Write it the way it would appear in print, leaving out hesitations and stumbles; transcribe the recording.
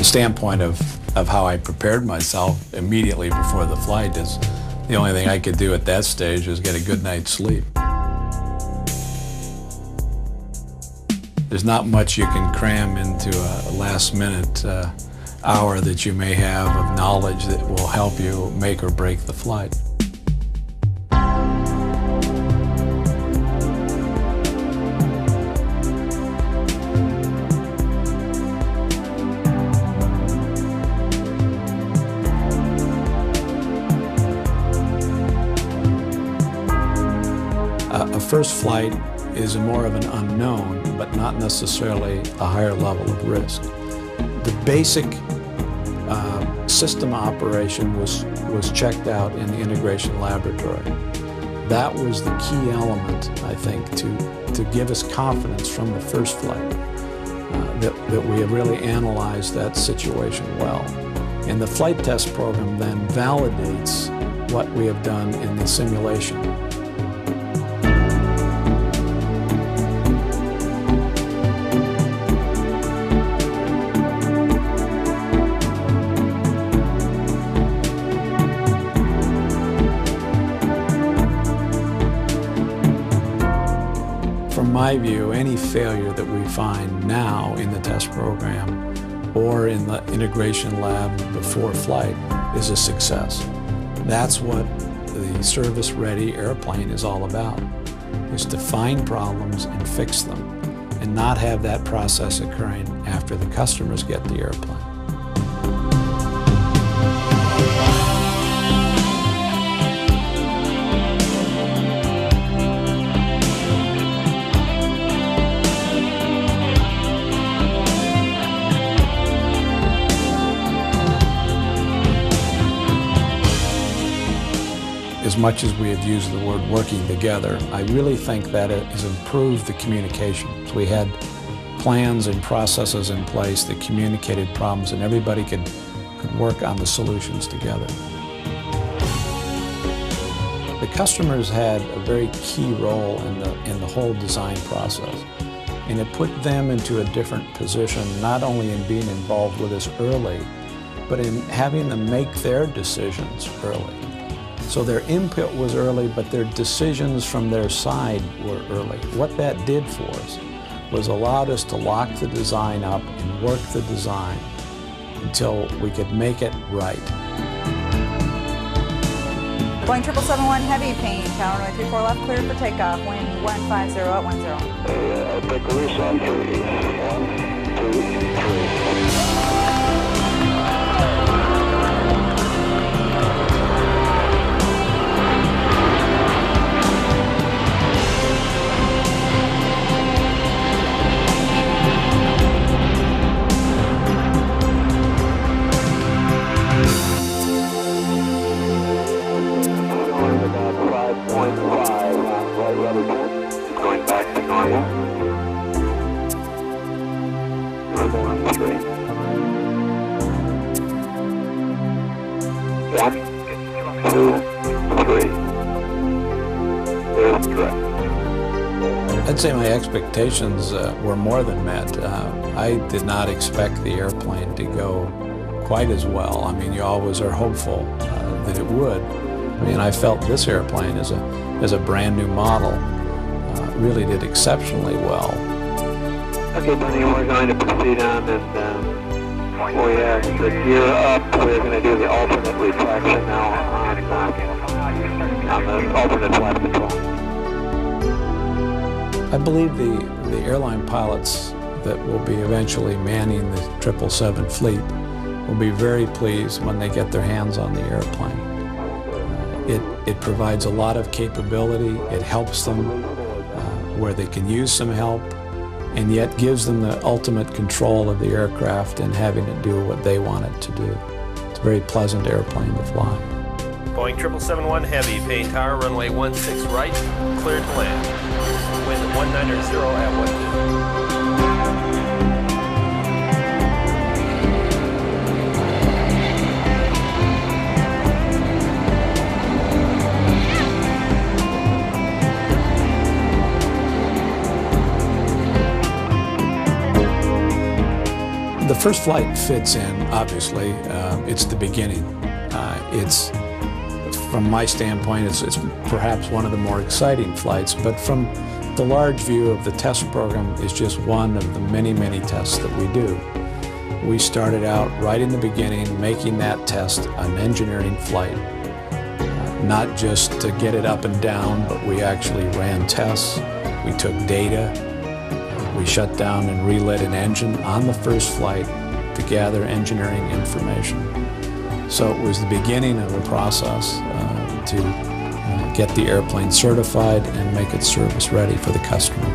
standpoint of how I prepared myself immediately before the flight, is the only thing I could do at that stage was get a good night's sleep. There's not much you can cram into a last-minute hour that you may have of knowledge that will help you make or break the flight. A first flight is more of an unknown, but not necessarily a higher level of risk. The basic system operation was checked out in the integration laboratory. That was the key element, I think, to give us confidence from the first flight, that we have really analyzed that situation well. And the flight test program then validates what we have done in the simulation. From my view, any failure that we find now in the test program or in the integration lab before flight is a success. That's what the service-ready airplane is all about, is to find problems and fix them and not have that process occurring after the customers get the airplane. As much as we have used the word working together, I really think that it has improved the communication. So we had plans and processes in place that communicated problems, and everybody could work on the solutions together. The customers had a very key role in the whole design process, and it put them into a different position, not only in being involved with us early, but in having them make their decisions early. So their input was early, but their decisions from their side were early. What that did for us was allowed us to lock the design up and work the design until we could make it right. Boeing 777 Heavy, paint, tower runway 34 left, cleared for takeoff, wind 150 at 10. Take a release on 3. 1, 2, 3. Going back to normal. 1, 3. 1, 2, 3. There's correct. I'd say my expectations were more than met. I did not expect the airplane to go quite as well. I mean, you always are hopeful that it would. I mean, I felt this airplane as a brand new model really did exceptionally well. Okay, Bunny, we're going to proceed on, and we are the gear up. We're going to do the alternate reflection now on the alternate flight control. I believe the airline pilots that will be eventually manning the 777 fleet will be very pleased when they get their hands on the airplane. It provides a lot of capability. It helps them where they can use some help, and yet gives them the ultimate control of the aircraft and having it do what they want it to do. It's a very pleasant airplane to fly. Boeing 777 Heavy, paying tower, runway 16 right, cleared to land. Wind 190 at 12. The first flight fits in, obviously. It's the beginning. It's, from my standpoint, it's perhaps one of the more exciting flights, but from the large view of the test program is just one of the many, many tests that we do. We started out right in the beginning making that test an engineering flight. Not just to get it up and down, but we actually ran tests. We took data. We shut down and relit an engine on the first flight to gather engineering information. So it was the beginning of a process to get the airplane certified and make it service ready for the customer.